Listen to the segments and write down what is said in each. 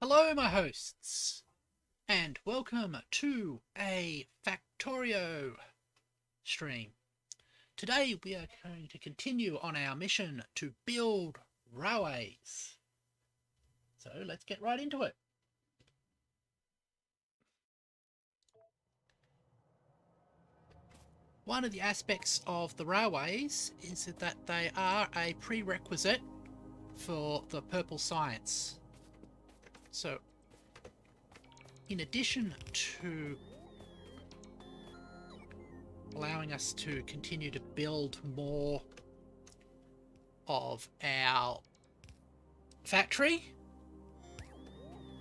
Hello my hosts, and welcome to a Factorio stream. Today we are going to continue on our mission to build railways. So let's get right into it. One of the aspects of the railways is that they are a prerequisite for the purple science. So in addition to allowing us to continue to build more of our factory,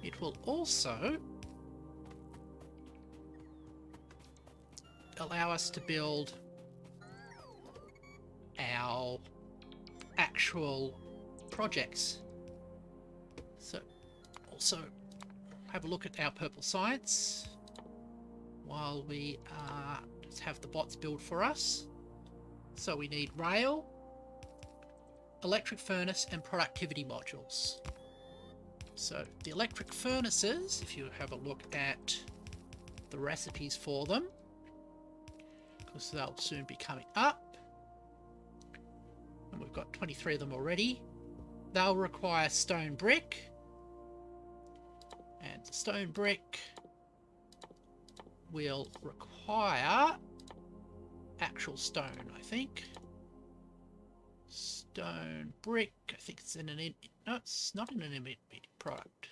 it will also allow us to build our actual projects. So also have a look at our purple science while we just have the bots build for us. So we need rail, electric furnace and productivity modules. So the electric furnaces, if you have a look at the recipes for them, because they'll soon be coming up, and we've got 23 of them already, they'll require stone brick, and the stone brick will require actual stone, I think. Stone brick, I think it's in an... no, it's not in an intermediate product.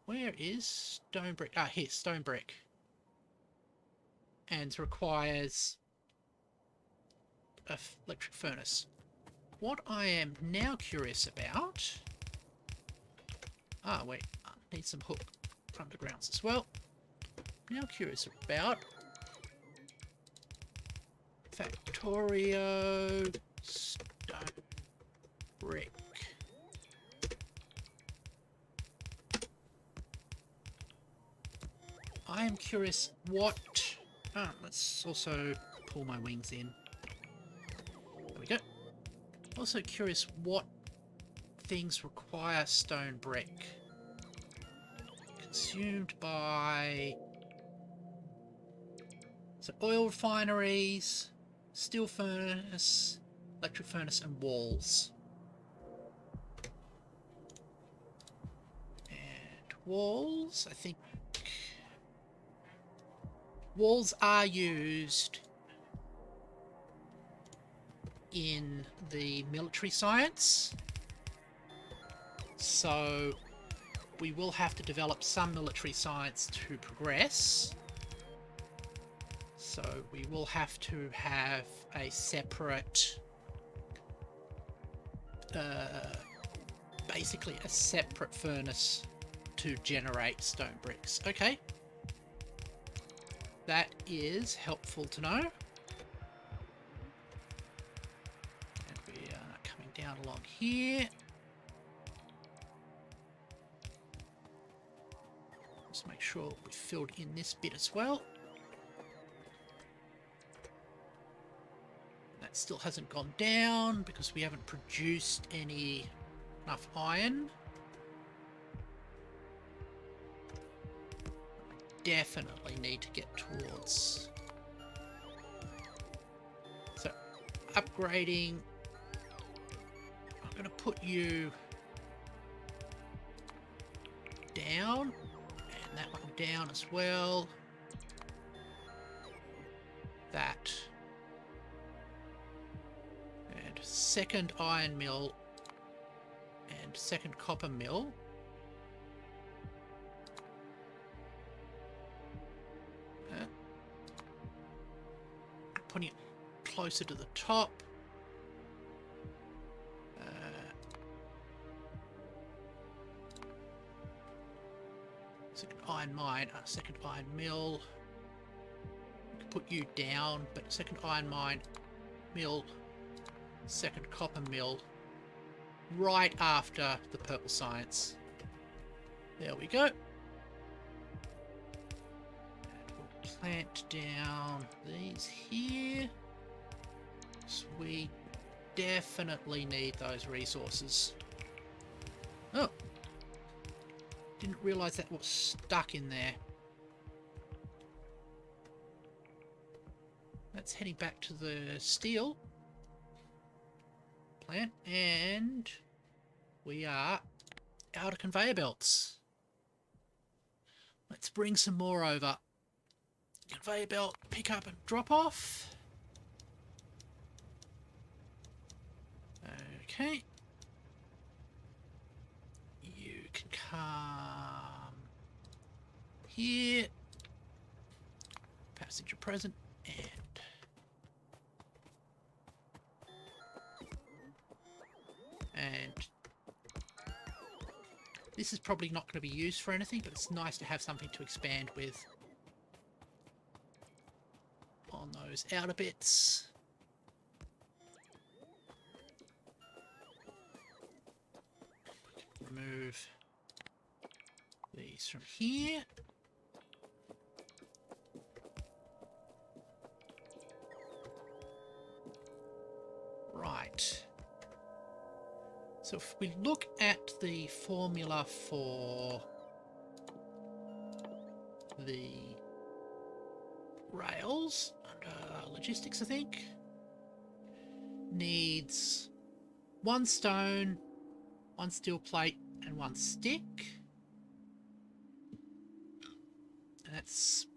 Where is stone brick? Ah, here, stone brick. And requires an electric furnace. What I am now curious about... ah, wait, I need some hook undergrounds as well. Now curious about Factorio stone brick. I am curious what... ah, let's also pull my wings in. There we go. Also curious what things require stone brick. Consumed by... so oil refineries, steel furnace, electric furnace and walls. And walls, I think... walls are used in the military science, so we will have to develop some military science to progress. So we will have to have a separate, basically a separate furnace to generate stone bricks. Okay. That is helpful to know. And we are coming down along here. Just make sure we filled in this bit as well. That still hasn't gone down because we haven't produced enough iron. Definitely need to get towards. So, upgrading. I'm going to put you down, and that one down as well. That. And second iron mill and second copper mill. Putting it closer to the top. Second iron mine, second iron mill. We can put you down, but second iron mine, mill, second copper mill, right after the purple science. There we go. Plant down these here. So we definitely need those resources. Oh. Didn't realise that was stuck in there. That's heading back to the steel plant, and we are out of conveyor belts. Let's bring some more over. Conveyor belt, pick up and drop off. Okay. You can come here. Passenger present, and this is probably not going to be used for anything, but it's nice to have something to expand with on those outer bits. Remove these from here. Right. So if we look at the formula for the rails under logistics, I think, needs 1 stone, 1 steel plate, and 1 stick. And that's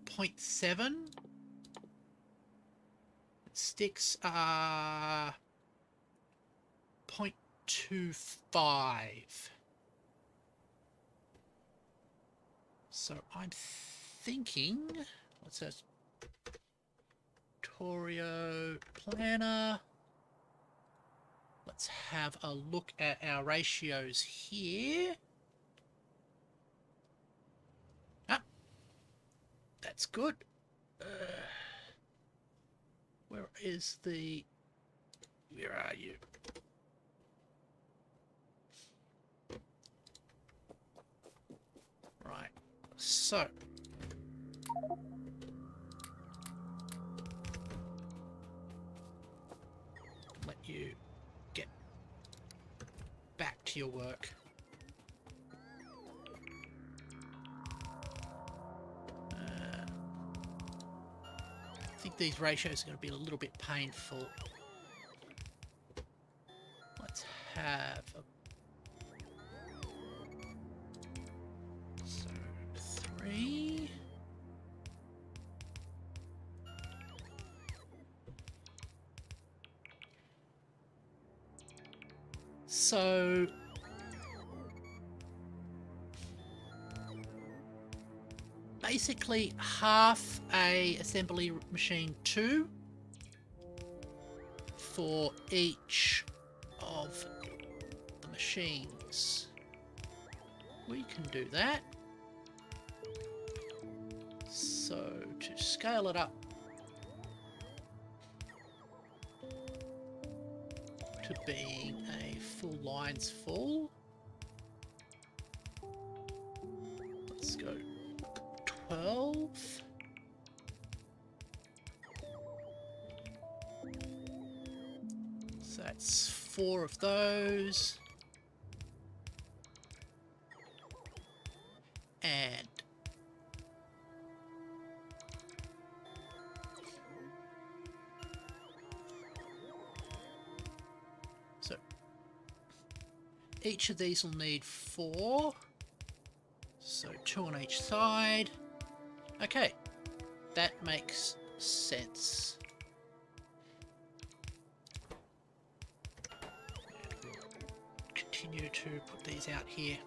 0.7. Sticks are 0.25. So I'm thinking, what's that? Factorio planner. Let's have a look at our ratios here. Ah, that's good. Where is the... Where are you? Right, so... let you get back to your work. I think these ratios are going to be a little bit painful. Let's have a... So, 3... So... basically half a assembly machine 2 for each of the machines. We can do that. So to scale it up to being a full lines full, let's go 12. So that's 4 of those. And so each of these will need 4. So 2 on each side. Okay, that makes sense. And we'll continue to put these out here.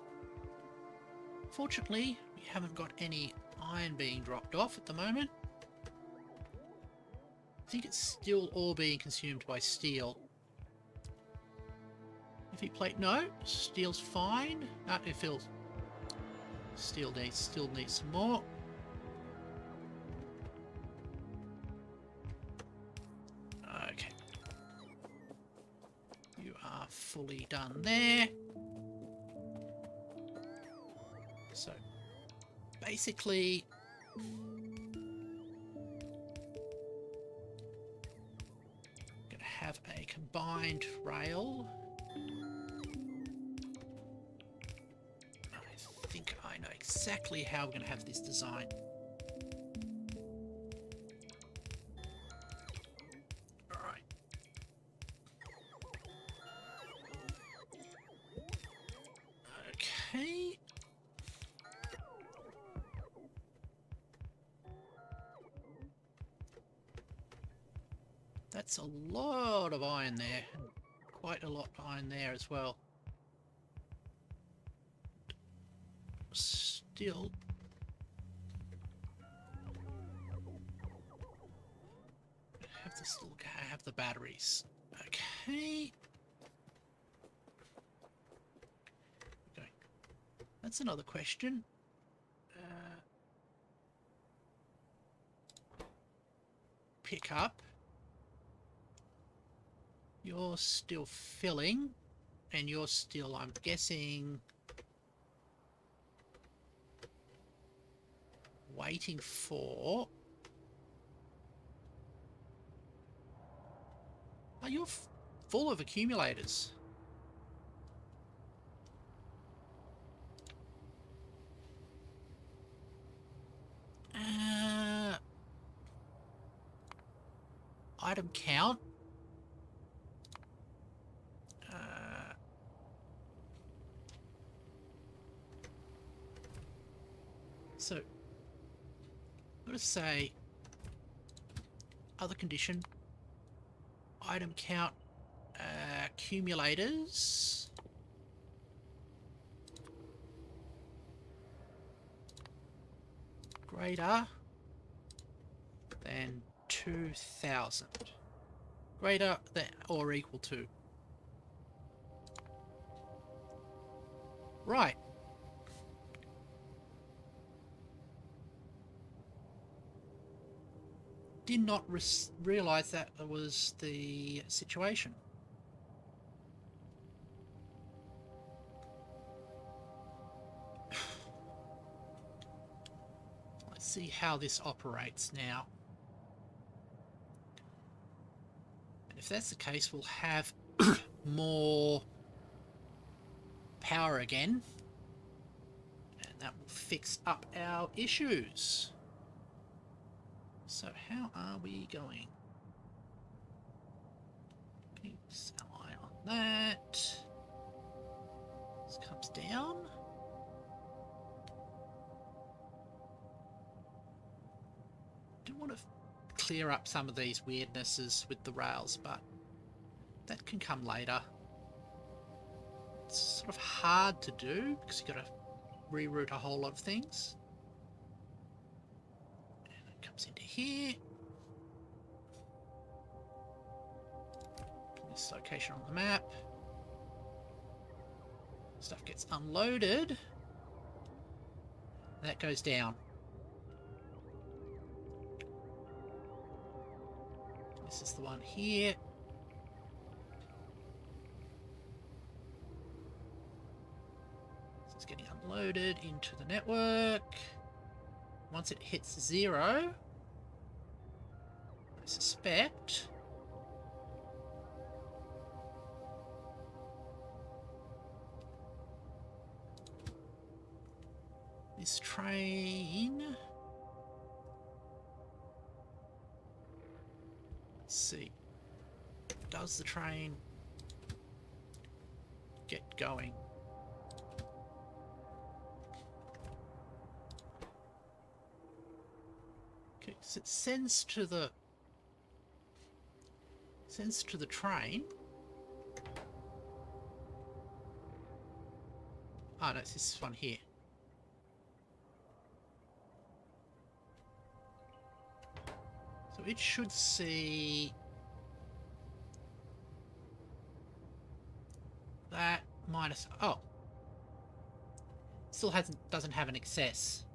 Fortunately, we haven't got any iron being dropped off at the moment. I think it's still all being consumed by steel. Heavy plate, no. Steel's fine. It feels... still needs some more. Okay. You are fully done there. So, basically, gonna have a combined rail exactly how we're going to have this design. Alright. Okay. That's a lot of iron there. Quite a lot of iron there as well. Still. Have this little guy, have the batteries. Okay. Okay. That's another question. Pick up. You're still filling, and you're still, I'm guessing, waiting for... Oh, you're full of accumulators. Item count. So, I'm going to say other condition, item count, accumulators, greater than 2,000, greater than or equal to. Right. Did not realise that was the situation. Let's see how this operates now. And if that's the case, we'll have more power again. And that will fix up our issues. So how are we going? Oops, ally on that. This comes down. Do want to clear up some of these weirdnesses with the rails, but that can come later. It's sort of hard to do because you've got to reroute a whole lot of things. Into here. This location on the map. Stuff gets unloaded. That goes down. This is the one here. This is getting unloaded into the network. Once it hits 0, I suspect this train, let's see, does the train get going? Okay, so it sends to the train. Oh no, it's this one here. So it should see that minus, oh, still doesn't have an excess.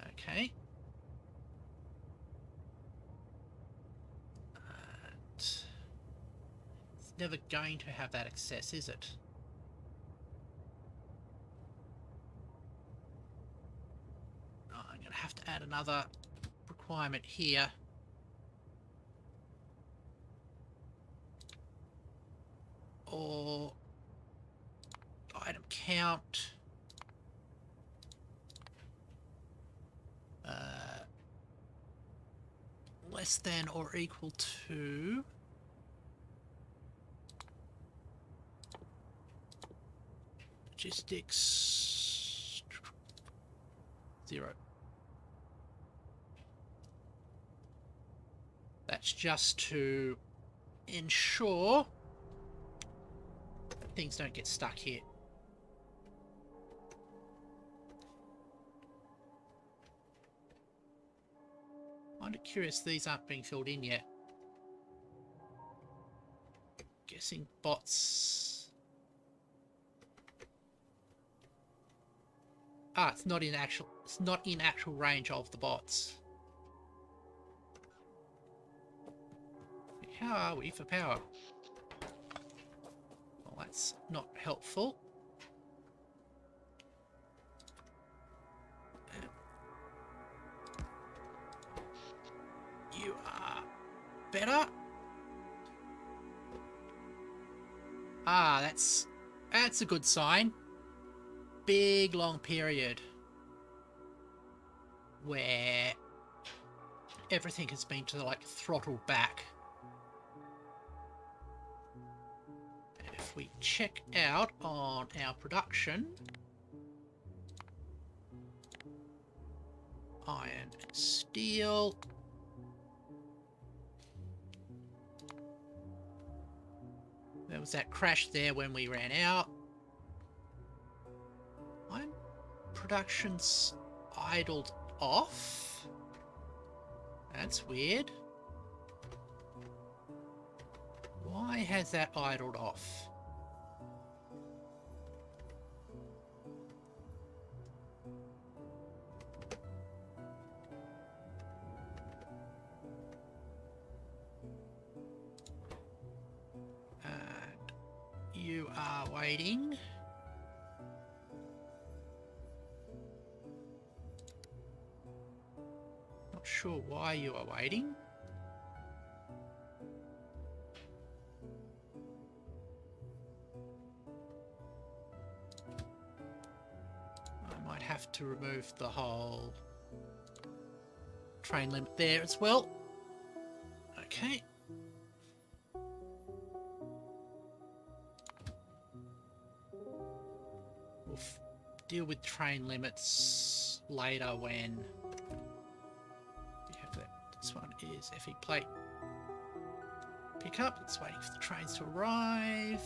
Okay. It's never going to have that excess, is it? Oh, I'm going to have to add another requirement here. Or item count less than or equal to logistics 0. That's just to ensure that things don't get stuck here. I'm curious these aren't being filled in yet. Guessing bots. Ah, it's not in actual range of the bots. How are we for power? Well, that's not helpful. You are better. Ah, that's a good sign. Big long period where everything has been to like throttled back. And if we check out on our production, iron and steel. There was that crash there when we ran out. Iron production's idled off. That's weird. Why has that idled off? You are waiting. Not sure why you are waiting. I might have to remove the whole train limit there as well. Okay. We'll deal with train limits later when we have that. This one is FE plate pickup. It's waiting for the trains to arrive.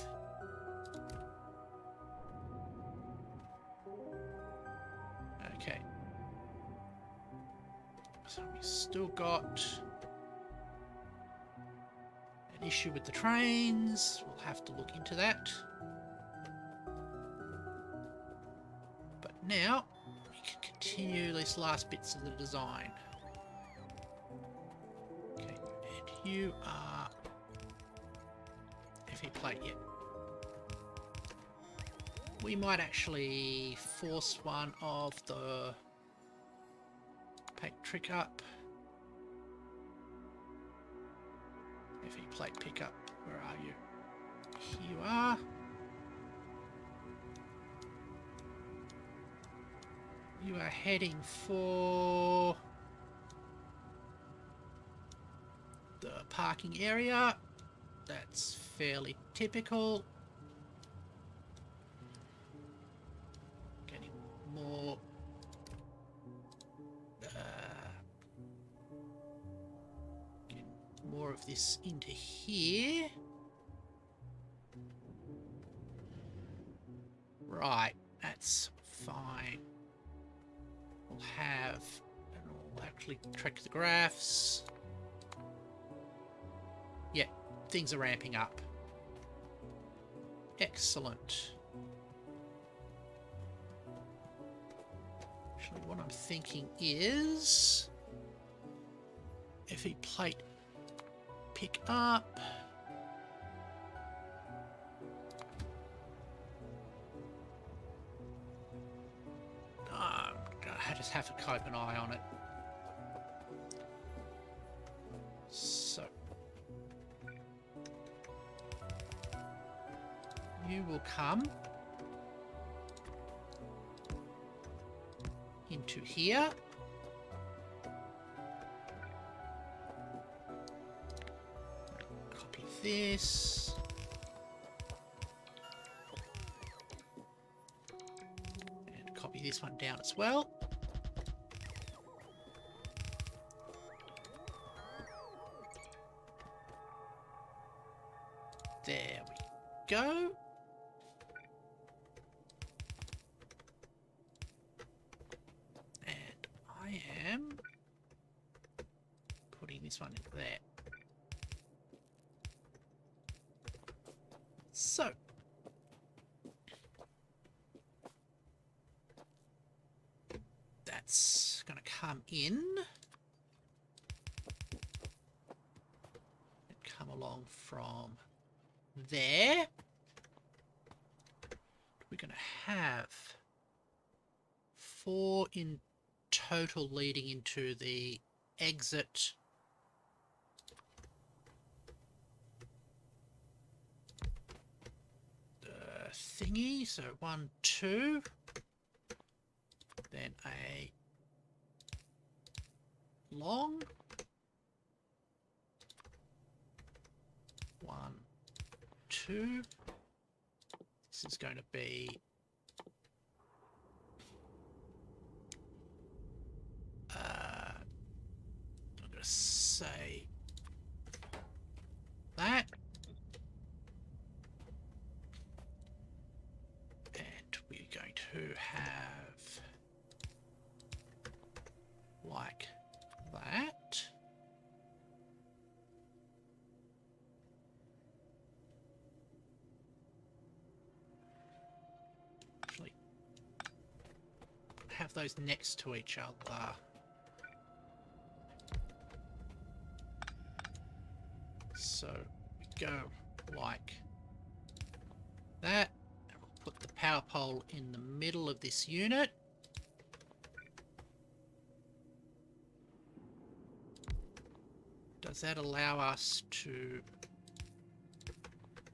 Okay. So we've still got an issue with the trains. We'll have to look into that. Now, we can continue these last bits of the design. Okay, and you are FE plate yet. We might actually force one of the paint trick up. FE plate pickup, where are you? Here you are. You are heading for the parking area. That's fairly typical. Getting more getting more of this into here. Right, that's fine. We'll have, and we'll actually track the graphs. Yeah, things are ramping up. Excellent. Actually, what I'm thinking is FE plate pick up. I just have to keep an eye on it. So you will come into here. this. And copy this one down as well. There we go. And I am putting this one in there. So, that's going to come in and come along from there. We're going to have 4 in total leading into the exit thingy. So 1, 2, then a long, 1, 2. This is going to be I'm going to say that. And we're going to have like that. Actually, have those next to each other. So we go like that. And we'll put the power pole in the middle of this unit. Does that allow us to...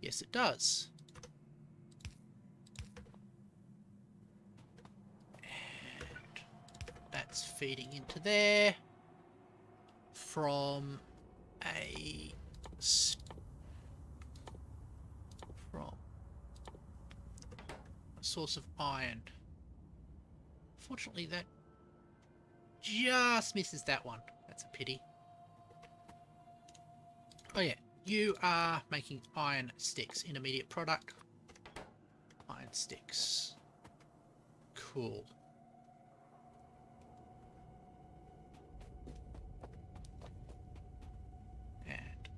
Yes, it does. And that's feeding into there from a source of iron. Fortunately, that just misses that one. That's a pity. Oh yeah, you are making iron sticks. Intermediate product. Iron sticks. Cool. And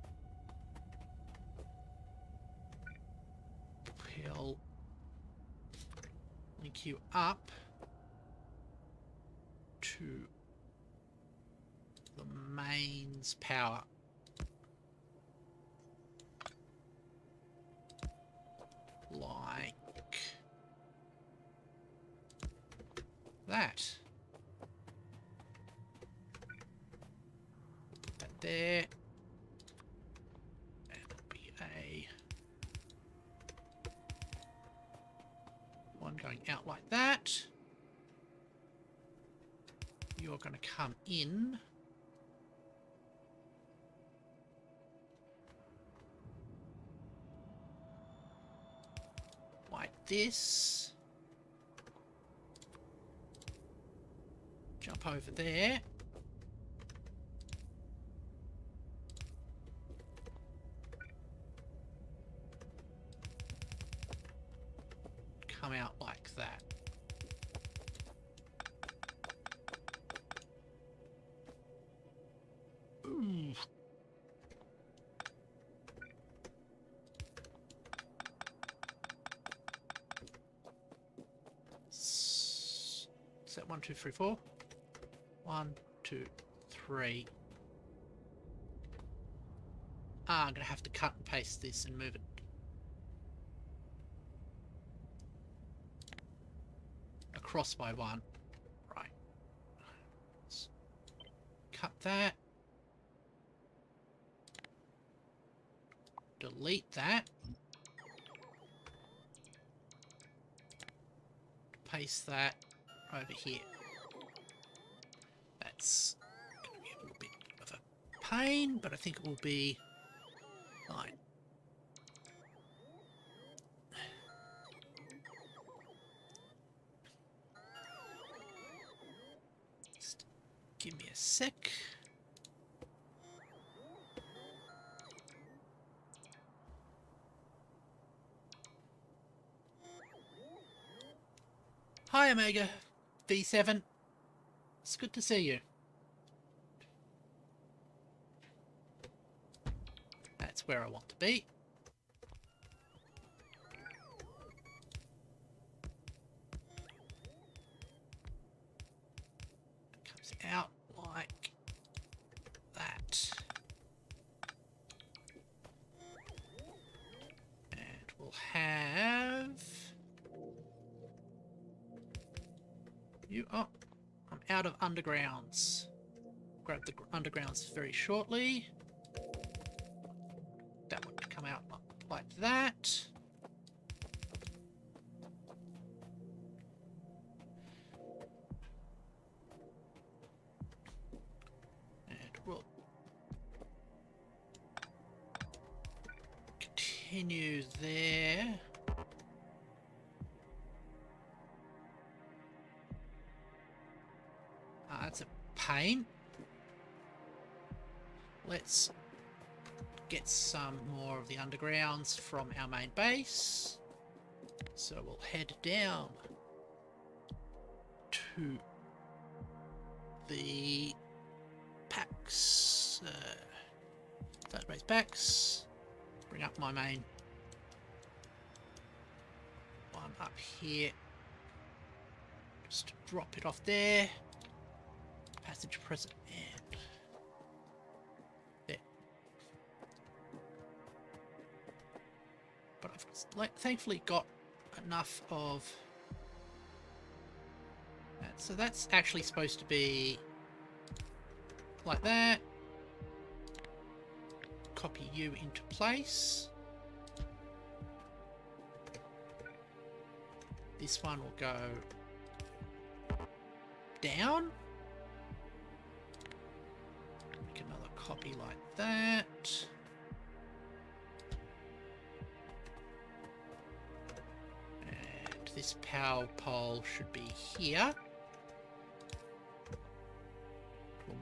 we'll link you up to the mains power. Like that. Put that there. And it'll be a one going out like that. You're going to come in. Like this. Jump over there. Come out like that. Ooh. Is that 1, 2, 3, 4? 1, 2, 3. Ah, I'm going to have to cut and paste this and move it. Across by 1. Right. Let's cut that. Delete that. Paste that over here. That's going to be a little bit of a pain, but I think it will be fine. Give me a sec. Hi, Omega V7. It's good to see you. That's where I want to be. It comes out like that. And we'll have... you... oh, I'm out of undergrounds. Grab the undergrounds very shortly. That one come out like that. And we'll continue there. That's a pain. Let's get some more of the undergrounds from our main base. So we'll head down to the packs, database packs. Bring up my main one up here. Just drop it off there. Passage present and there. But I've thankfully got enough of that. So that's actually supposed to be like that. Copy you into place. This one will go down. Make another copy like that. And this power pole should be here. We'll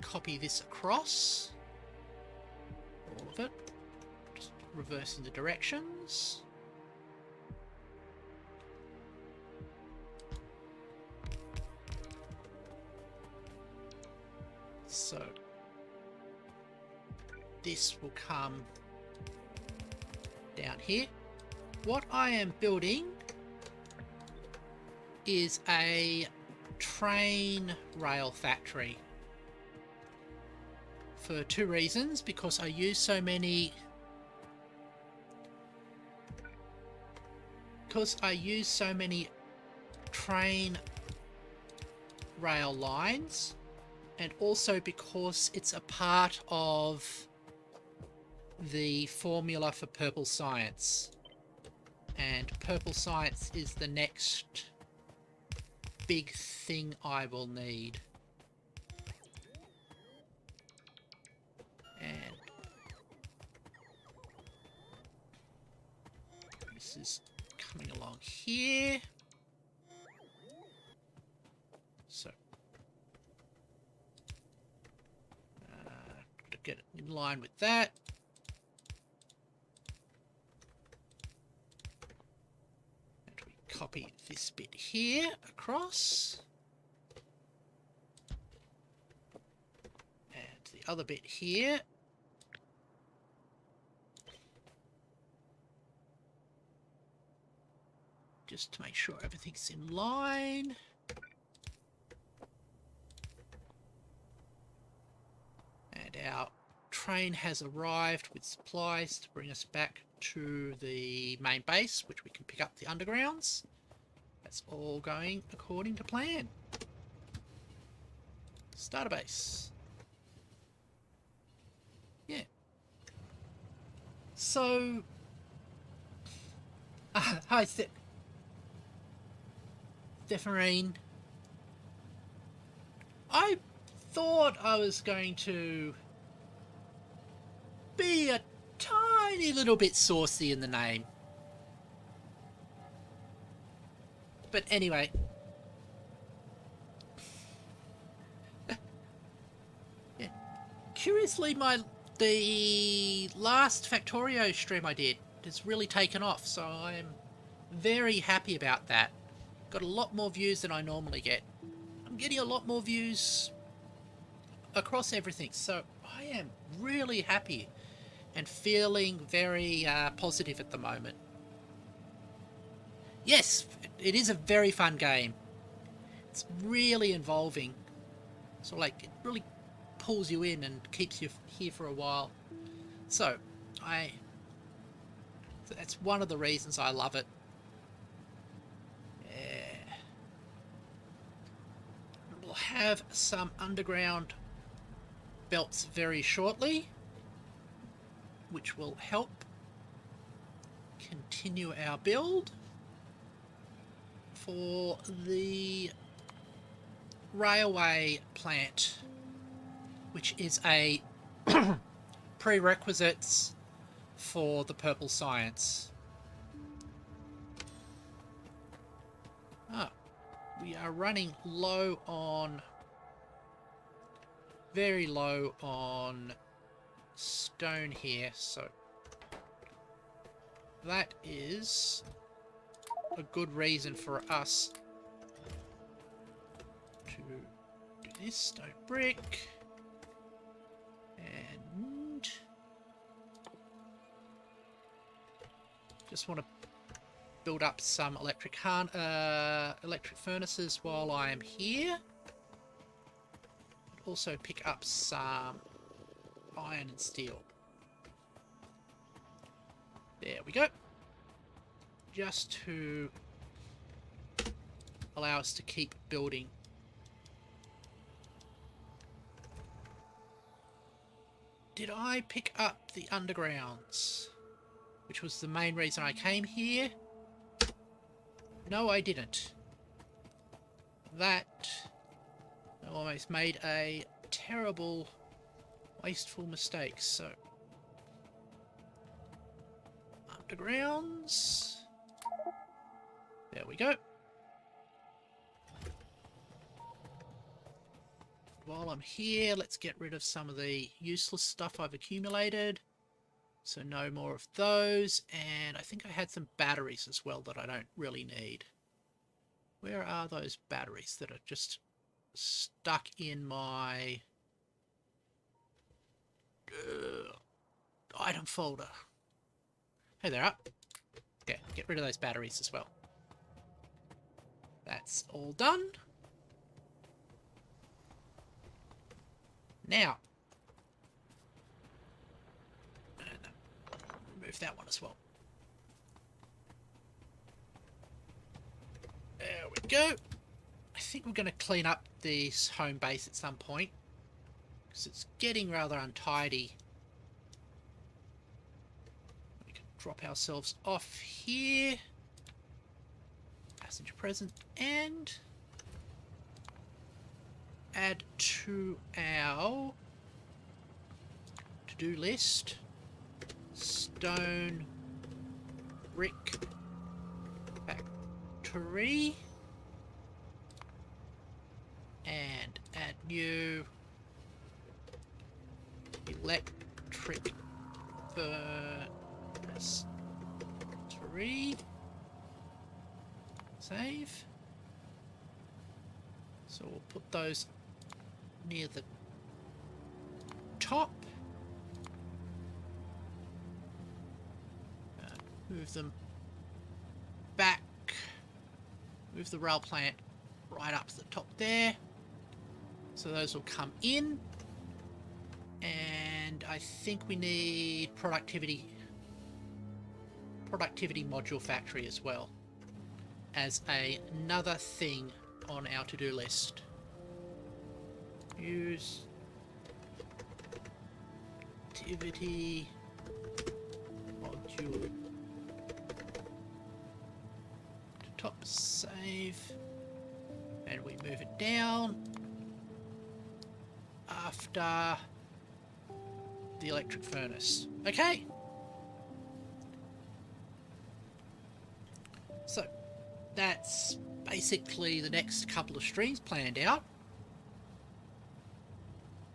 copy this across. All of it. Just reversing the directions. So this will come down here. What I am building is a train rail factory for two reasons. Because I use so many train rail lines, and also because it's a part of the formula for purple science. And purple science is the next big thing I will need. And this is coming along here. So to get it in line with that. And we copy this bit here across. And the other bit here. Just to make sure everything's in line. And our train has arrived with supplies to bring us back to the main base, which we can pick up the undergrounds. That's all going according to plan. Starter base. Yeah. So... hi, Stephanie. I thought I was going to be a tiny little bit saucy in the name. But anyway. Obviously, the last Factorio stream I did has really taken off, so I'm very happy about that. Got a lot more views than I normally get. I'm getting a lot more views across everything, so I am really happy and feeling very positive at the moment. Yes, it is a very fun game. It's really involving. So like, it really pulls you in and keeps you here for a while. So, that's one of the reasons I love it. Yeah. We'll have some underground belts very shortly, which will help continue our build for the railway plant, which is a prerequisites for the purple science. We are running low on, very low on stone here, so that is a good reason for us to do this. Stone brick, and just want to build up some electric furnaces while I am here. Also pick up some iron and steel. There we go. Just to allow us to keep building. Did I pick up the undergrounds, which was the main reason I came here? No, I didn't. That I almost made a terrible, wasteful mistake. So, undergrounds. There we go. While I'm here, let's get rid of some of the useless stuff I've accumulated. So no more of those. And I think I had some batteries as well that I don't really need. Where are those batteries that are just stuck in my item folder? Hey, they're up. Yeah, get rid of those batteries as well. That's all done. Now, remove that one as well. There we go. I think we're going to clean up this home base at some point, because it's getting rather untidy. We can drop ourselves off here. Passenger present, and add to our to-do list stone brick factory, and add new electric furnace 3. Save. So we'll put those near the top. Move them back. Move the rail plant right up to the top there. So those will come in. And I think we need productivity module factory as well, as another thing on our to-do list. Use activity module to top, save, and we move it down after the electric furnace. Okay. So that's basically the next couple of streams planned out.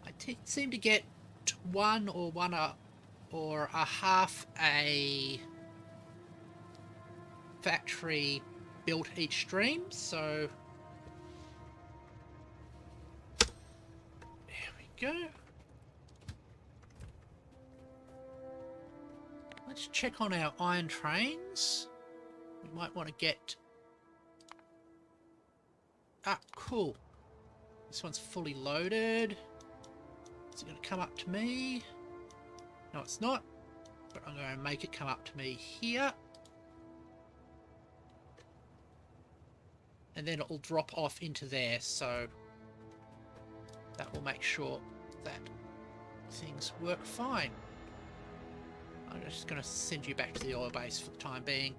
I seem to get one or a half a factory built each stream, so there we go. Let's check on our iron trains. We might want to get... Ah, cool. This one's fully loaded. Is it going to come up to me? No, it's not. But I'm going to make it come up to me here. And then it'll drop off into there, so that will make sure that things work fine. I'm just going to send you back to the oil base for the time being.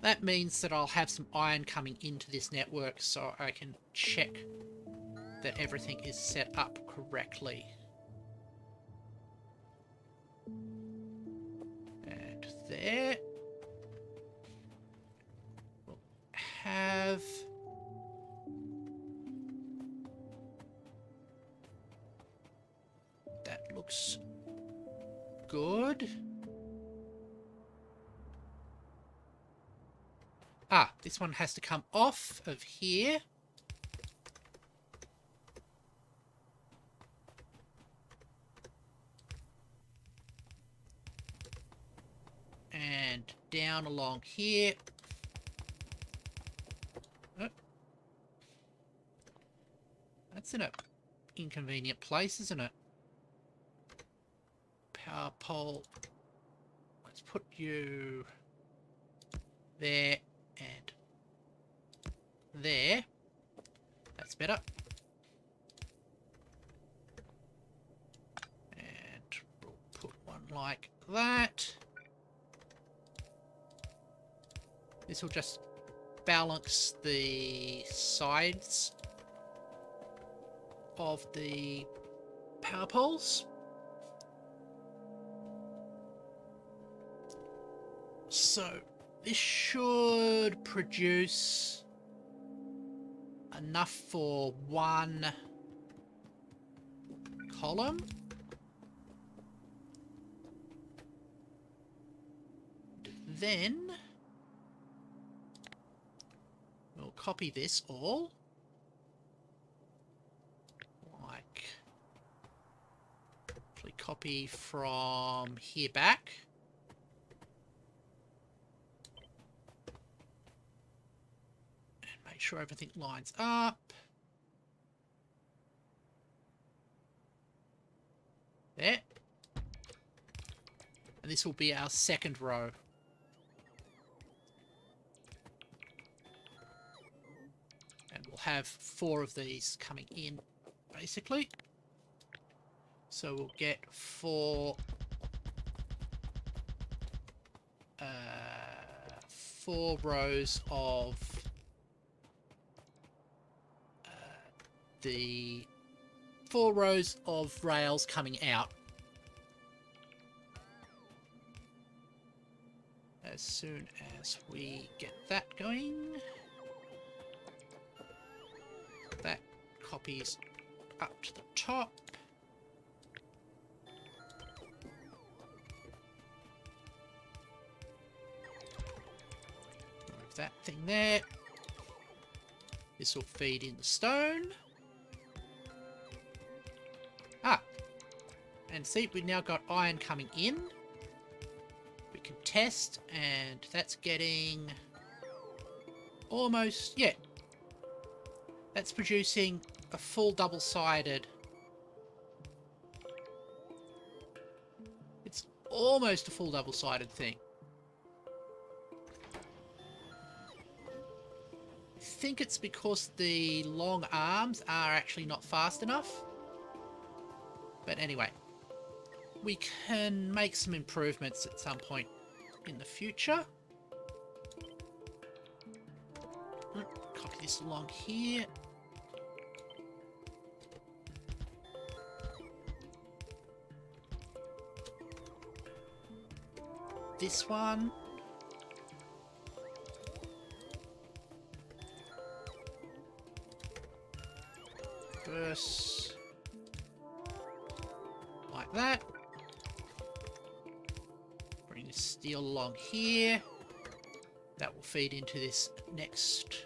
That means that I'll have some iron coming into this network so I can check that everything is set up correctly. And there. We'll have... That looks good. Ah, this one has to come off of here. And down along here. Oh. That's in an inconvenient place, isn't it? Power pole. Let's put you there. And there. That's better. And we'll put one like that. This will just balance the sides of the power poles. So this should produce enough for one column. Then we'll copy this all. Like, actually copy from here back. Make sure everything lines up. There. And this will be our second row. And we'll have 4 of these coming in, basically. So we'll get 4 rows of the 4 rows of rails coming out. As soon as we get that going, that copies up to the top. Move that thing there. This will feed in the stone. Ah, and see, we've now got iron coming in. We can test, and that's getting almost, yeah, that's producing a full double-sided. It's almost a full double-sided thing. I think it's because the long arms are actually not fast enough. But anyway, we can make some improvements at some point in the future. Copy this along here. This one. Verse. like that. Bring this steel along here. That will feed into this next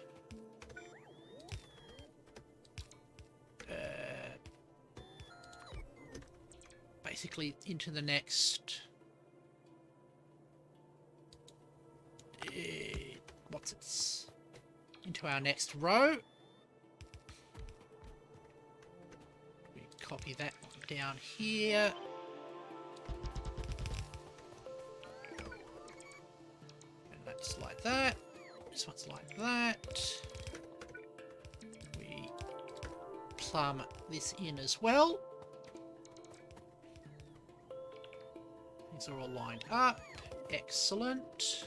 basically into the next into our next row. We copy that one down here. And that's like that. This one's like that. We plumb this in as well. These are all lined up. Excellent.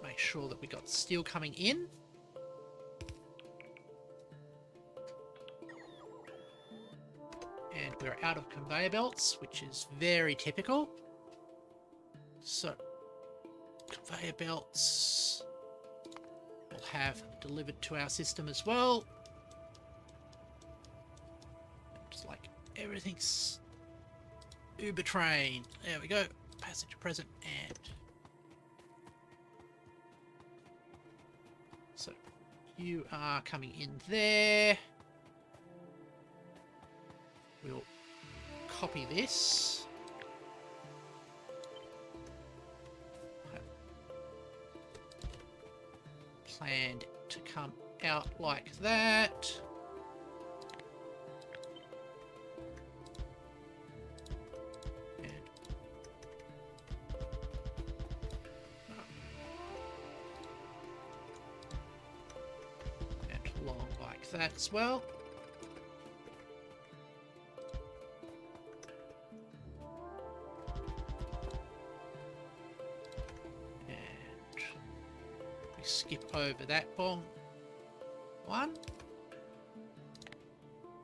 Make sure that we got steel coming in. And we're out of conveyor belts, which is very typical. So, conveyor belts we'll have delivered to our system as well. Just like everything's Uber train. There we go. Passenger present and so you are coming in there. We'll copy this. Planned to come out like that. And along like that as well. Skip over that one.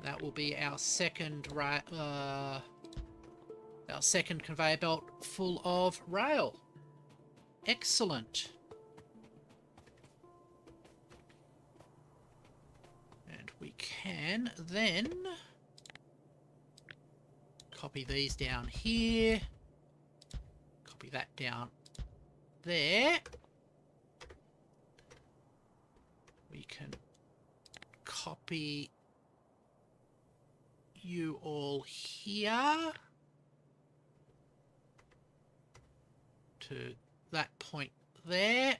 That will be our second conveyor belt full of rail. Excellent. And we can then copy these down here. Copy that down there. We can copy you all here to that point there.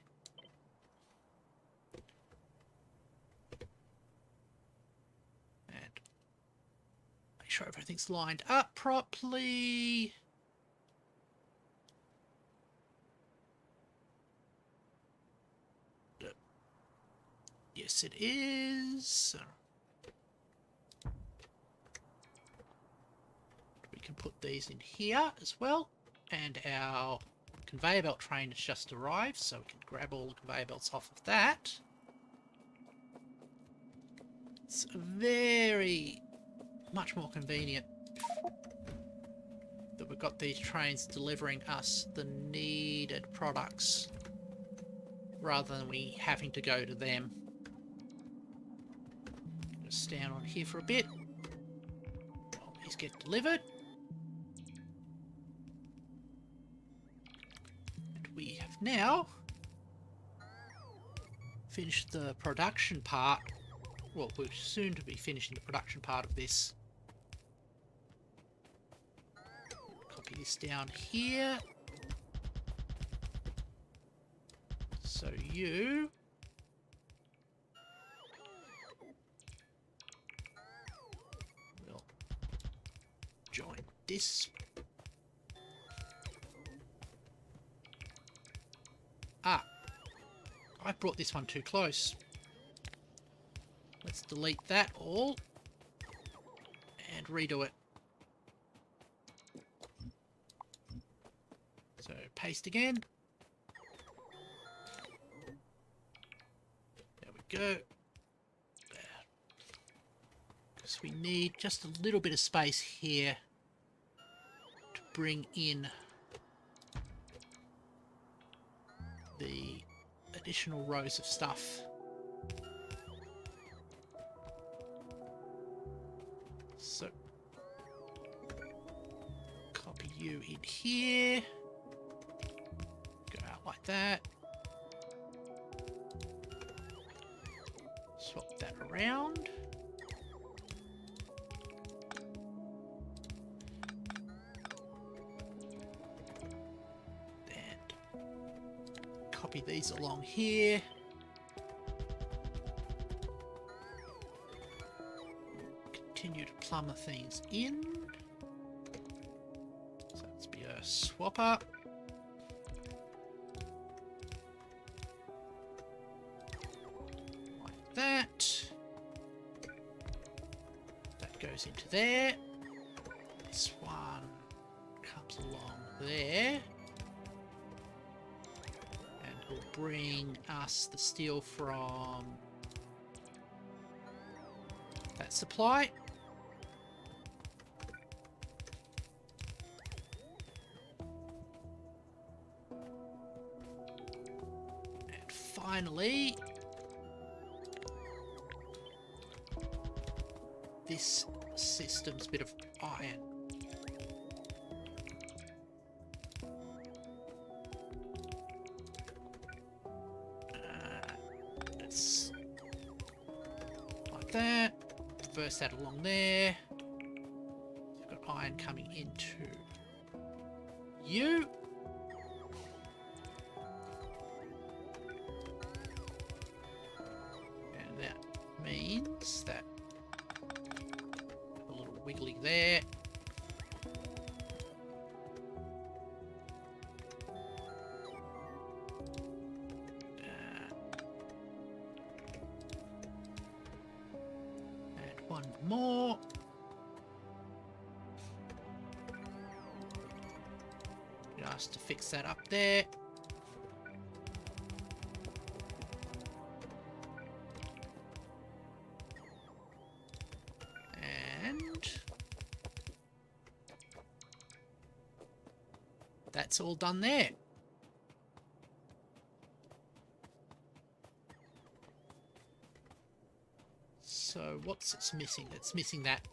And make sure everything's lined up properly. Yes, it is. We can put these in here as well. And our conveyor belt train has just arrived, so we can grab all the conveyor belts off of that. It's very much more convenient that we've got these trains delivering us the needed products rather than we having to go to them. Stand on here for a bit while these get delivered. And we have now finished the production part. Well, we're soon to be finishing the production part of this. Copy this down here. So you join this. Ah, I brought this one too close. Let's delete that all and redo it. So paste again. There we go. We need just a little bit of space here to bring in the additional rows of stuff. here. Go out like that. Swap that around. And copy these along here. Continue to plumber things in. So let's be a swapper. Like that. That goes into there. This one comes along there. And will bring us the steel from that supply. Finally, this system's bit of iron. It's like that. Reverse that along there. You've got iron coming into you. Means that a little wiggly there. And one more. Just to fix that up there. That's all done there. So what's it's missing? It's missing that.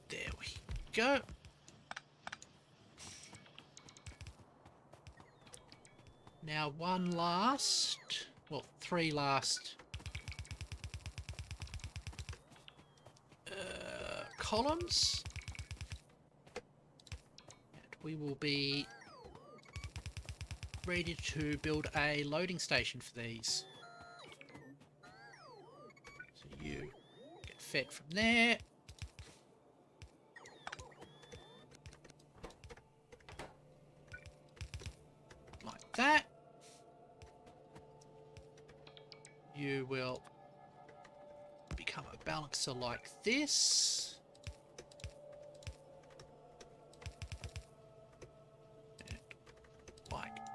There we go. Now one last, well, three last columns, and we will be ready to build a loading station for these. So you get fed from there. Like that. You will become a balancer like this.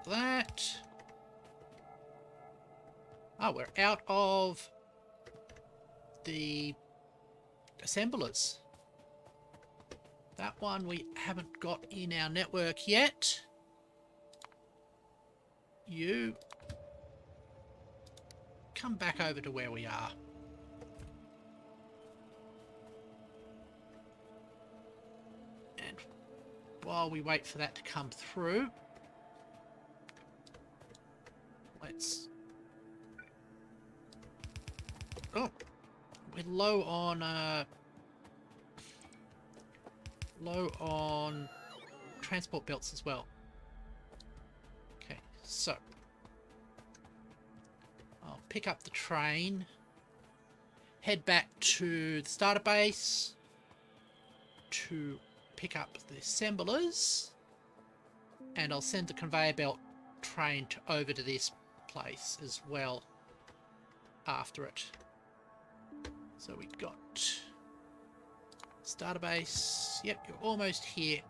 That. Oh, we're out of the assemblers. That one we haven't got in our network yet. You come back over to where we are. And while we wait for that to come through, let's... Oh, we're low on transport belts as well. Okay, so I'll pick up the train, head back to the starter base to pick up the assemblers, and I'll send the conveyor belt train over to this place as well after it. So we got starter base. Yep, you're almost here.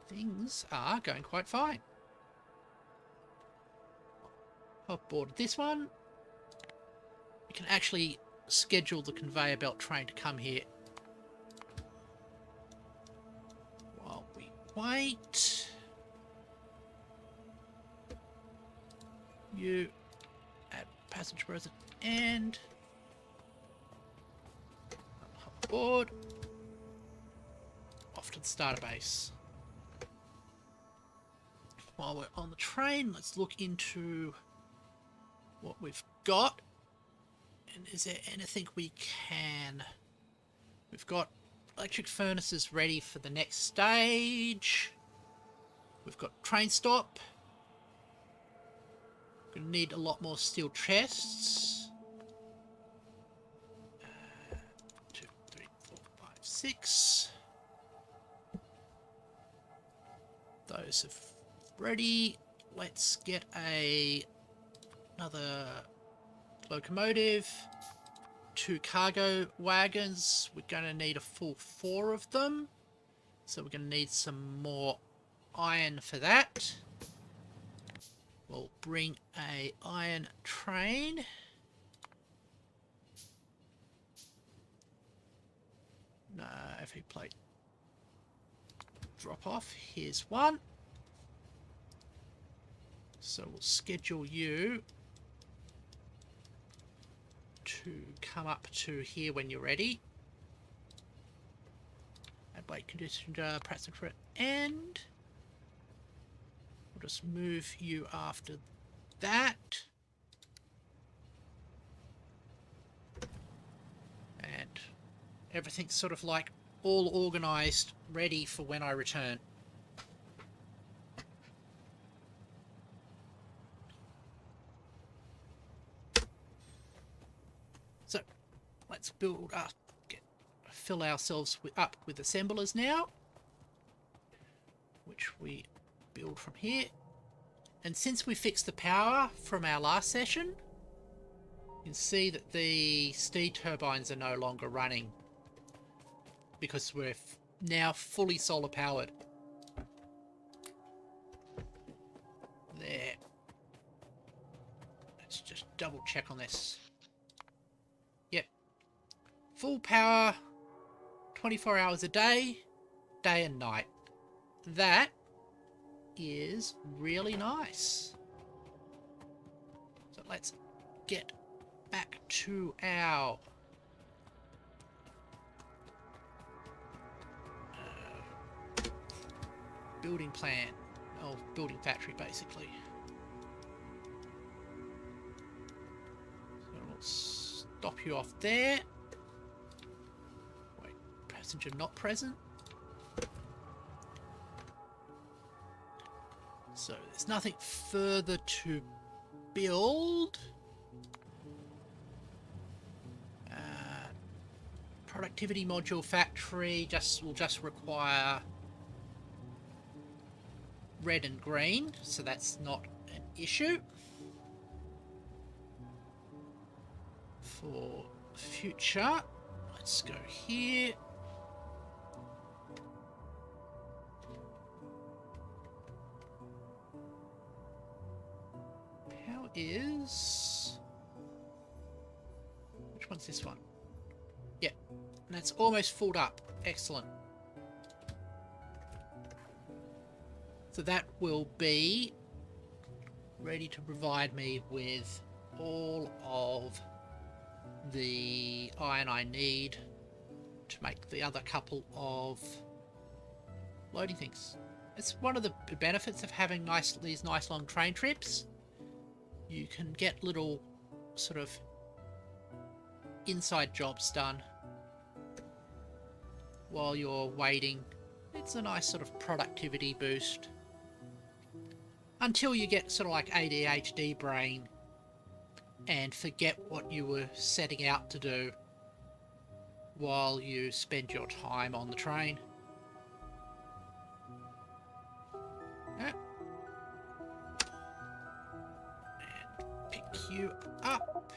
Things are going quite fine. I've boarded this one. We can actually schedule the conveyor belt train to come here while we wait. You at passenger present and board. Off to the starter base. While we're on the train, let's look into what we've got. And is there anything we can... We've got electric furnaces ready for the next stage. We've got train stop. We're going to need a lot more steel chests. 2, 3, 4, 5, 6. Those are ready. Let's get another locomotive. 2 cargo wagons. We're going to need a full 4 of them. So we're going to need some more iron for that. We'll bring a iron train. No, FE plate. Drop off. Here's one. So we'll schedule you to come up to here when you're ready. And wait conditioned passenger and we'll just move you after that. And everything's sort of like all organized, ready for when I return. So let's build up, fill ourselves up with assemblers now, which we build from here. And since we fixed the power from our last session, you can see that the steam turbines are no longer running because we're now fully solar powered. There. Let's just double check on this. Yep. Full power, 24 hours a day, day and night. That is really nice. So let's get back to our building plan, or building factory basically. So we'll stop you off there. Wait, passenger not present. So there's nothing further to build. Productivity module factory will just require red and green, so that's not an issue. For future, let's go here. How is... Which one's this one? Yeah, and that's almost filled up. Excellent. So that will be ready to provide me with all of the iron I need to make the other couple of loading things. It's one of the benefits of having these nice long train trips. You can get little sort of inside jobs done while you're waiting. It's a nice sort of productivity boost. Until you get sort of like ADHD brain and forget what you were setting out to do while you spend your time on the train. And pick you up.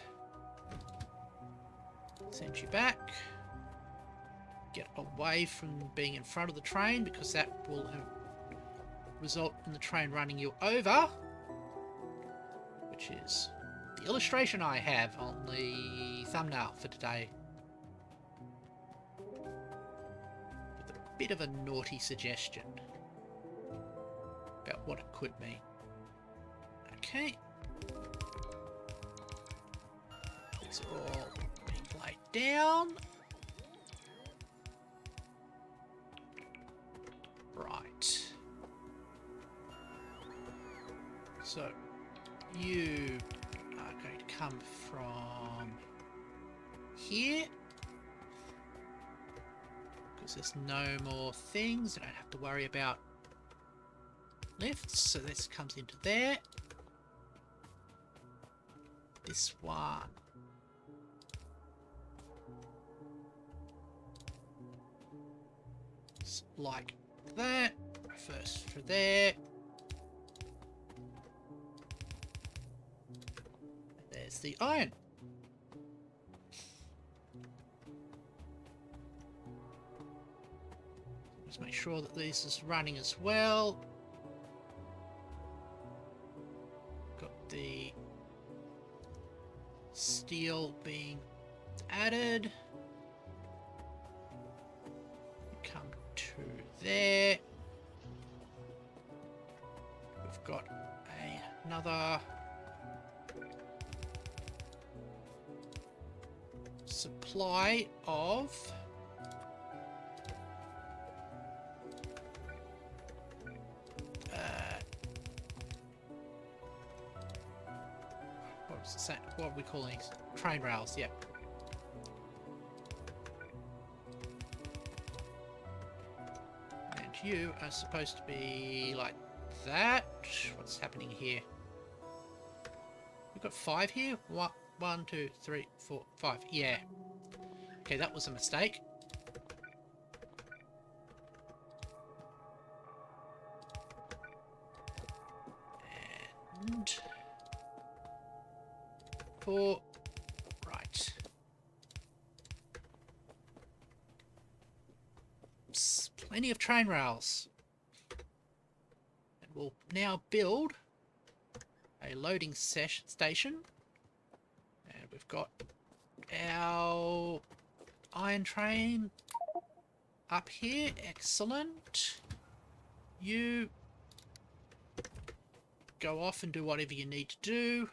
Send you back. Get away from being in front of the train because that will result in the train running you over, which is the illustration I have on the thumbnail for today, with a bit of a naughty suggestion about what it could mean. Okay. These are all being laid down. Right. So you are going to come from here. Because there's no more things. I don't have to worry about lifts. So this comes into there. This one. It's like that. First for there. And there's the iron. Just make sure that this is running as well. Got the steel being added. Come to there. We've got another supply of what are we calling these? Train rails, yep. And you are supposed to be like that. What's happening here? We've got 5 here. 1, 2, 3, 4, 5. Yeah. Okay, that was a mistake. And 4. Right. Plenty of train rails. And we'll now build a loading station. And we've got our iron train up here. Excellent. You go off and do whatever you need to do.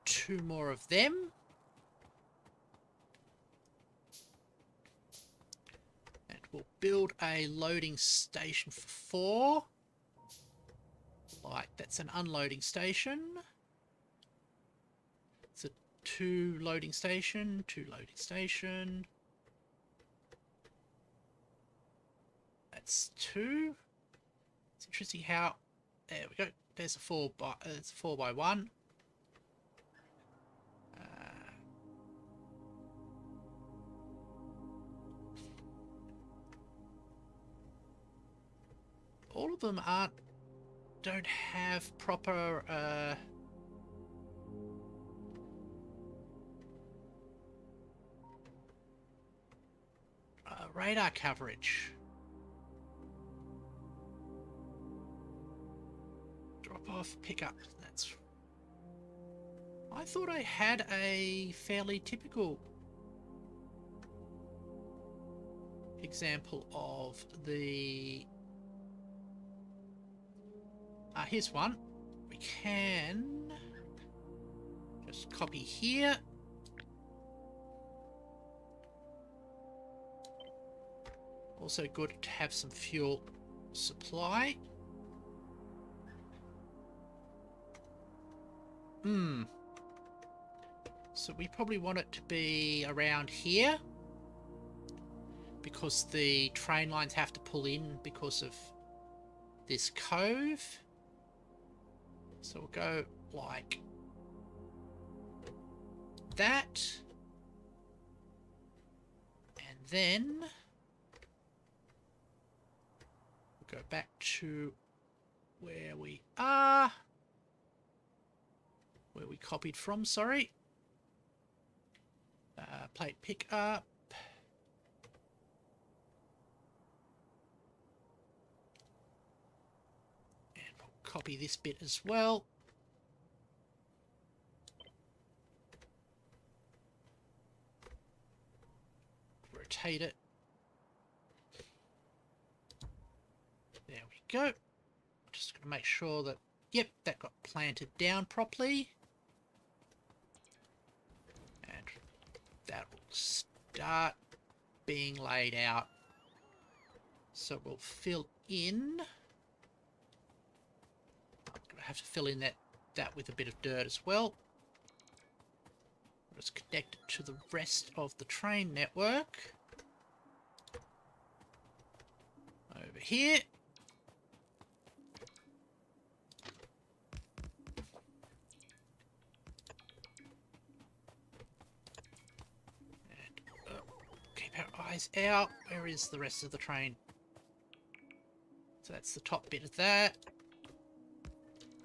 2 more of them. And we'll build a loading station for 4. Like, that's an unloading station. It's a 2 loading station, 2 loading station. That's 2. It's interesting how, there we go. There's a 4 by 1. All of them don't have proper radar coverage. Drop off, pick up. That's. I thought I had a fairly typical example of the. Here's one. We can just copy here. Also good to have some fuel supply. So we probably want it to be around here because the train lines have to pull in because of this cove. So we'll go like that. And then we'll go back to where we are. Where we copied from, sorry. Plate pick up. And we'll copy this bit as well. Rotate it. There we go. Just going to make sure that, yep, that got planted down properly. that will start being laid out. So we'll fill in. I'm going to have to fill in that with a bit of dirt as well. Just connect it to the rest of the train network. Over here. Keep our eyes out. Where is the rest of the train? So that's the top bit of that.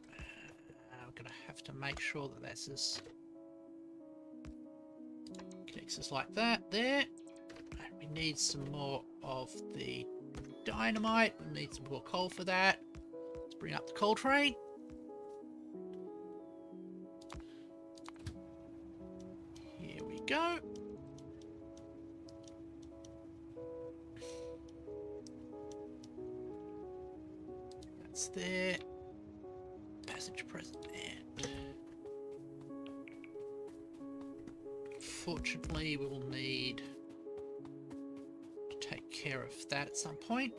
We're going to have to make sure that that's as connects us like that there. And we need some more of the dynamite. We need some more coal for that. Let's bring up the coal train. Here we go. That's there. Passage present and fortunately we will need to take care of that at some point.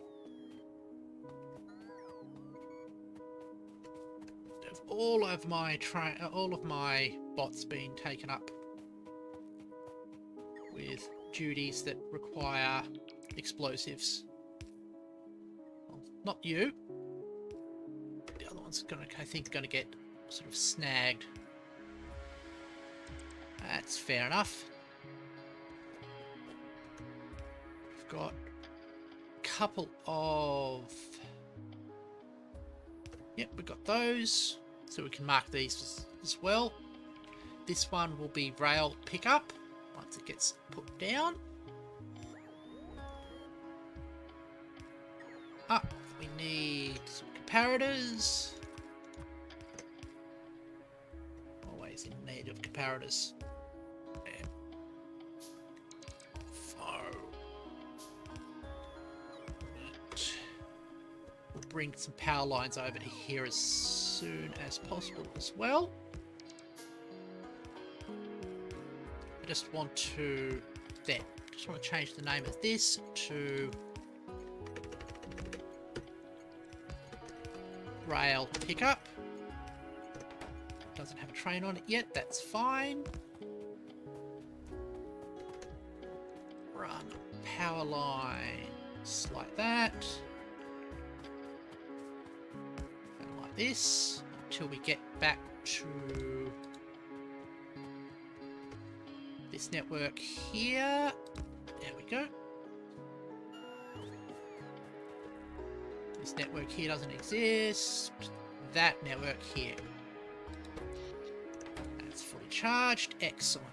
Have all of my bots been taken up with duties that require explosives? Well, not you. The other one's I think gonna get sort of snagged. That's fair enough. We've got a couple of... Yep, we've got those. So we can mark these as well. This one will be rail pickup once it gets put down. Up, we need some comparators. Always in need of comparators. We'll bring some power lines over to here as soon as possible as well. I just want to change the name of this to rail pickup. Doesn't have a train on it yet, that's fine. Run power lines like that. And like this until we get back to this network here. There we go. This network here doesn't exist. That network here. That's fully charged. Excellent.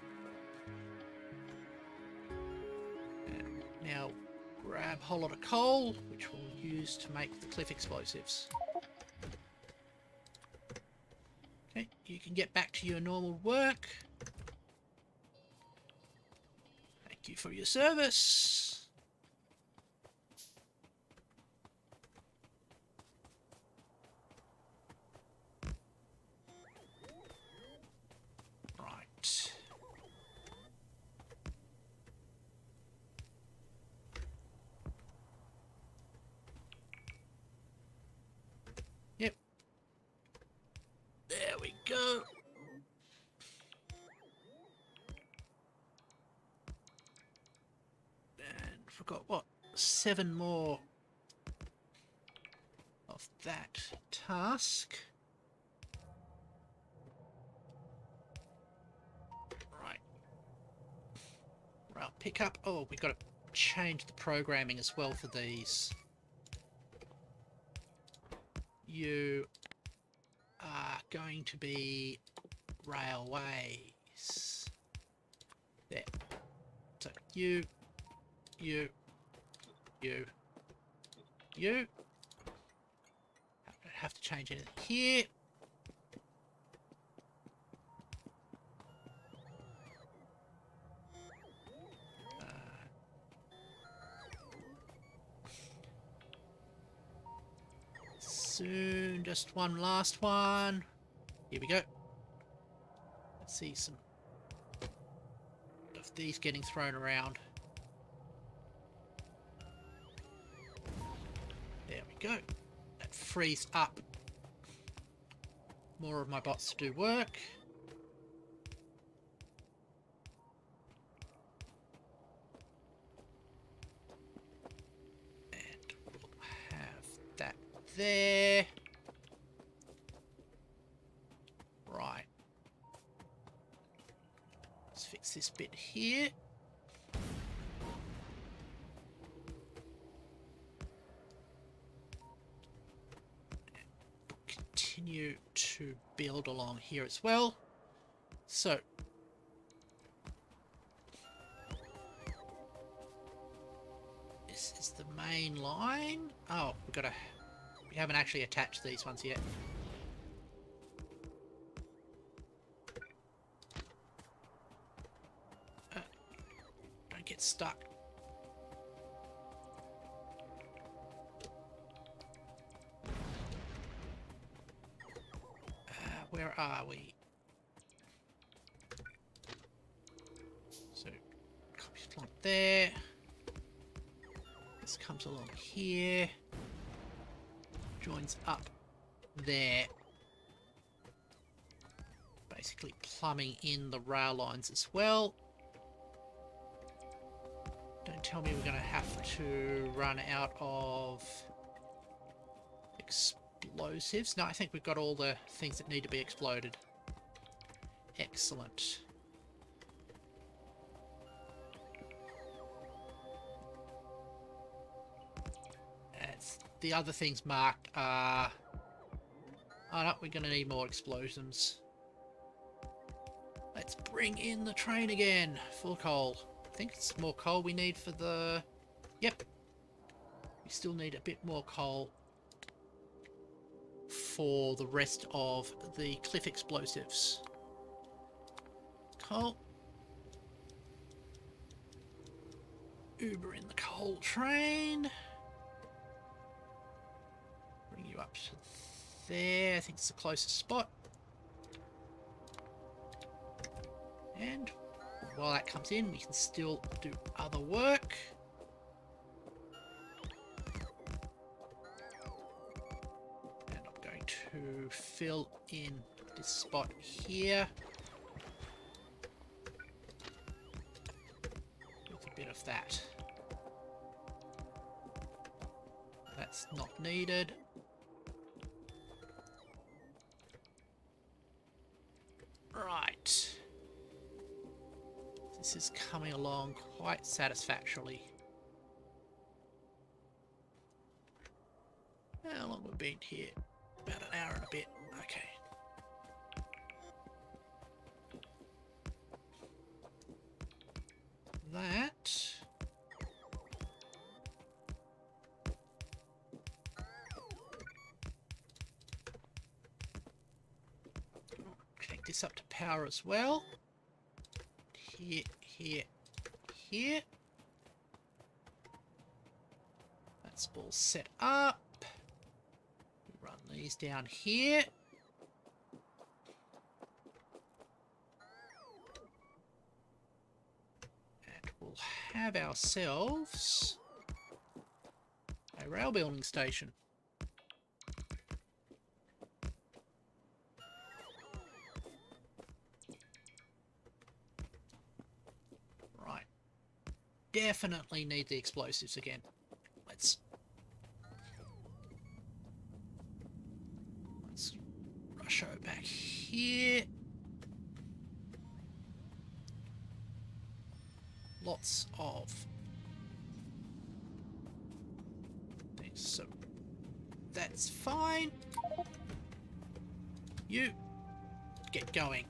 And now grab a whole lot of coal, which we'll use to make the cliff explosives. Okay, you can get back to your normal work. Thank you for your service. Right. Yep. There we go. Forgot what? 7 more of that task. Right. Rail pickup. Oh, we've got to change the programming as well for these. You are going to be railways. There. So you. I don't have to change anything here. Soon, just one last one. Here we go. Let's see some of these getting thrown around. There we go. That frees up more of my bots to do work. And we'll have that there. Right. Let's fix this bit here. Continue to build along here as well. So this is the main line. Oh, we haven't actually attached these ones yet. Don't get stuck. Where are we? So, copy along there. This comes along here. Joins up there. Basically plumbing in the rail lines as well. Don't tell me we're going to have to run out of explosives. No, I think we've got all the things that need to be exploded. Excellent. As the other things marked are... Oh no, we're going to need more explosions. Let's bring in the train again. Full coal. I think it's more coal we need for the... Yep. We still need a bit more coal for the rest of the cliff explosives. Coal. Uber in the coal train. Bring you up to there. I think it's the closest spot. And while that comes in, we can still do other work. And I'm going to fill in this spot here with a bit of that. That's not needed. Right. This is coming along quite satisfactorily. How long have we been here? About an hour and a bit. Okay. That. Connect this up to power as well. Here, here, here. That's all set up. We run these down here. And we'll have ourselves a rail building station. Definitely need the explosives again. Let's rush over back here. Lots of things. So that's fine. You get going.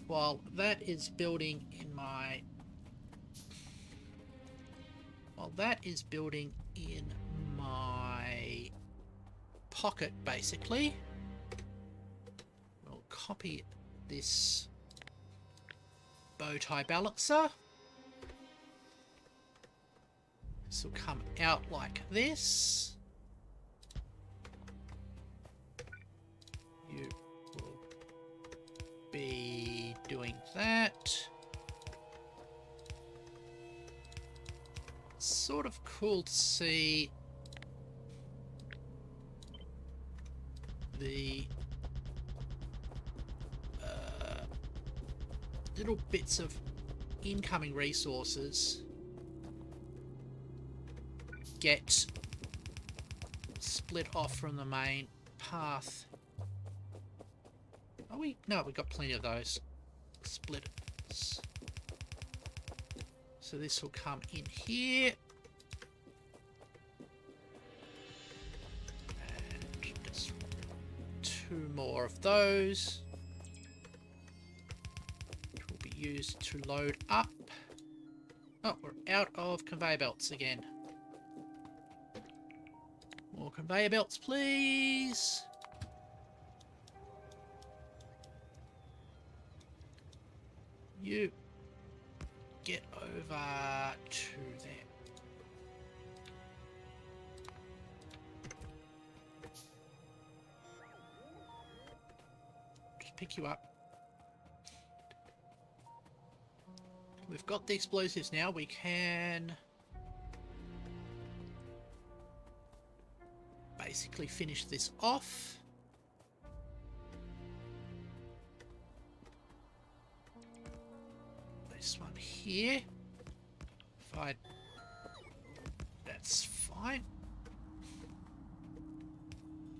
While that is building in my... While that is building in my pocket, basically, we'll copy this bow tie balancer. This will come out like this. You will be doing that. Sort of cool to see the little bits of incoming resources get split off from the main path. Are we? No, we've got plenty of those splitters. So this will come in here. And just 2 more of those. Which will be used to load up. Oh, we're out of conveyor belts again. More conveyor belts, please. You get over to there. Just pick you up. We've got the explosives now. We can basically finish this off. This one here. If I... That's fine.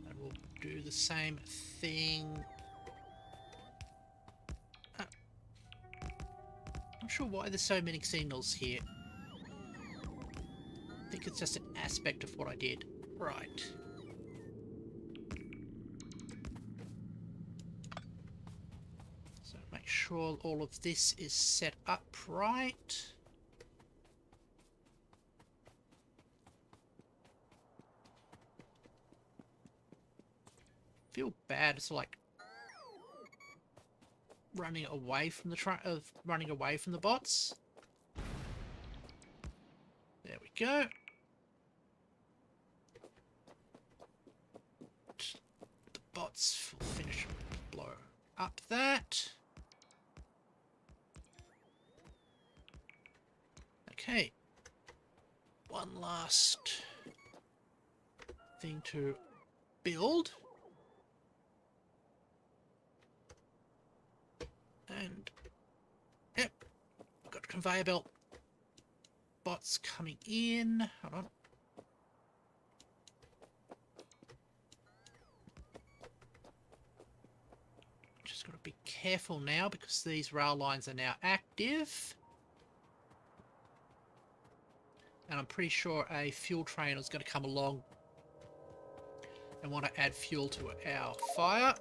And we'll do the same thing. Not sure why there's so many signals here. I think it's just an aspect of what I did. Right. So make sure all of this is set up right. Feel bad. It's like running away from the running away from the bots. There we go. The bots will finish blow up that. Okay. One last thing to build. And, yep, I've got conveyor belt bots coming in. Hold on. Just got to be careful now because these rail lines are now active. And I'm pretty sure a fuel train is going to come along and want to add fuel to our fire.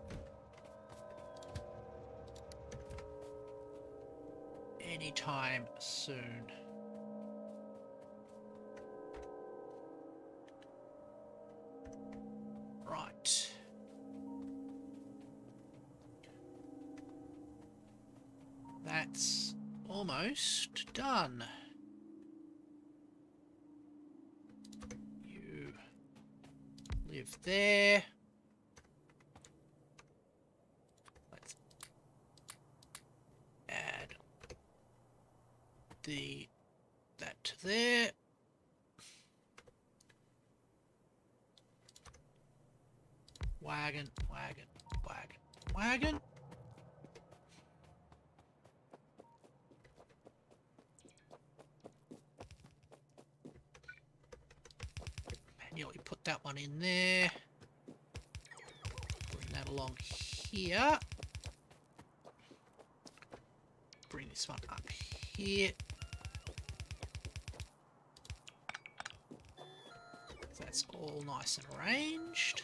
Anytime soon. Right. That's almost done. You live there. Let's add that to there. Wagon, wagon, wagon, wagon. Manually put that one in there. Bring that along here. Bring this one up here. That's all nice and arranged.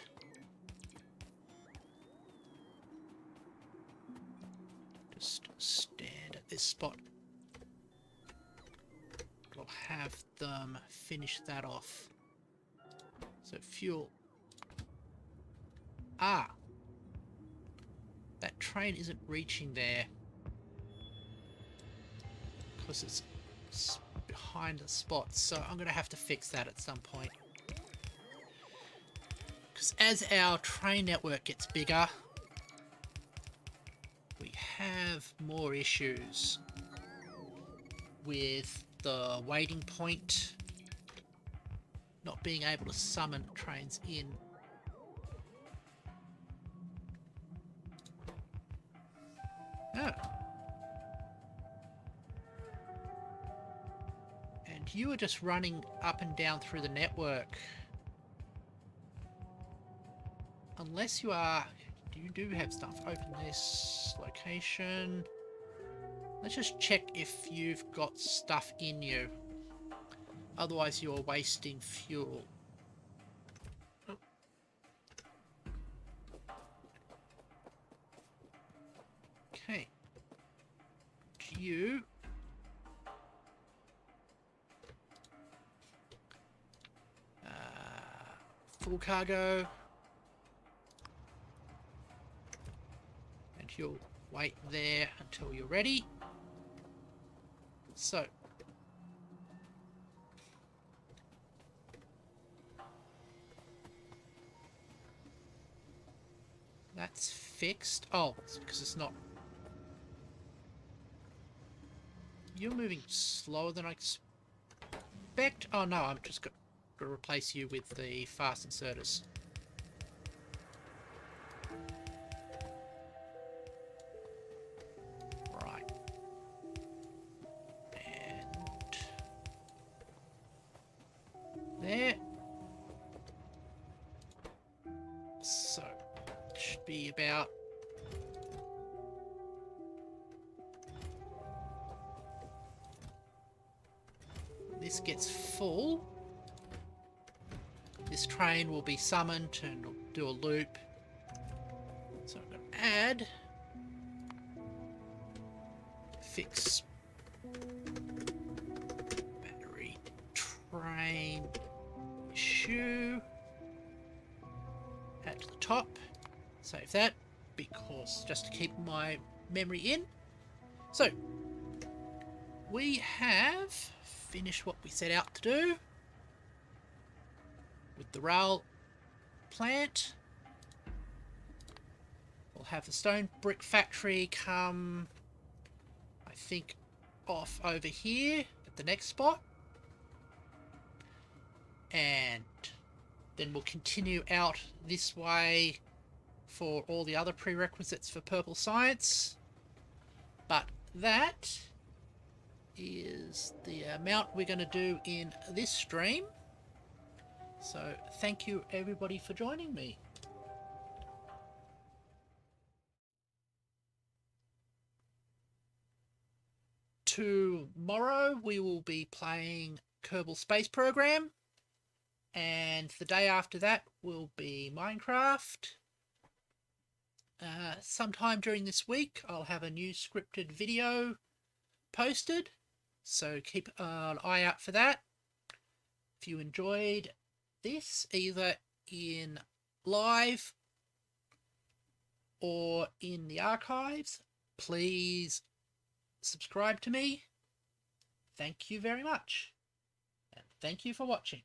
Just stand at this spot. We'll have them finish that off. So fuel. Ah! That train isn't reaching there. Because it's behind the spots. So I'm going to have to fix that at some point. Because as our train network gets bigger, we have more issues with the waiting point not being able to summon trains in. Oh. And you are just running up and down through the network. Unless you are... You do have stuff. Open this location. Let's just check if you've got stuff in you. Otherwise you're wasting fuel. Oh. Okay. You... full cargo. And you'll wait there until you're ready. So... That's fixed. Oh, it's because it's not... You're moving slower than I expect. Oh no, I'm just going to replace you with the fast inserters. Right. And... there. So... should be about this gets full, this train will be summoned and do a loop. So I'm going to add fix battery train issue, add to the top. Save that, because just to keep my memory in. So, we have finished what we set out to do with the rail plant. We'll have the stone brick factory come, I think, off over here at the next spot. And then we'll continue out this way for all the other prerequisites for Purple Science. But that is the amount we're going to do in this stream. So thank you everybody for joining me. Tomorrow we will be playing Kerbal Space Program, and the day after that will be Minecraft. Sometime during this week I'll have a new scripted video posted, so keep an eye out for that. If you enjoyed this, either in live or in the archives, please subscribe to me. Thank you very much, and thank you for watching.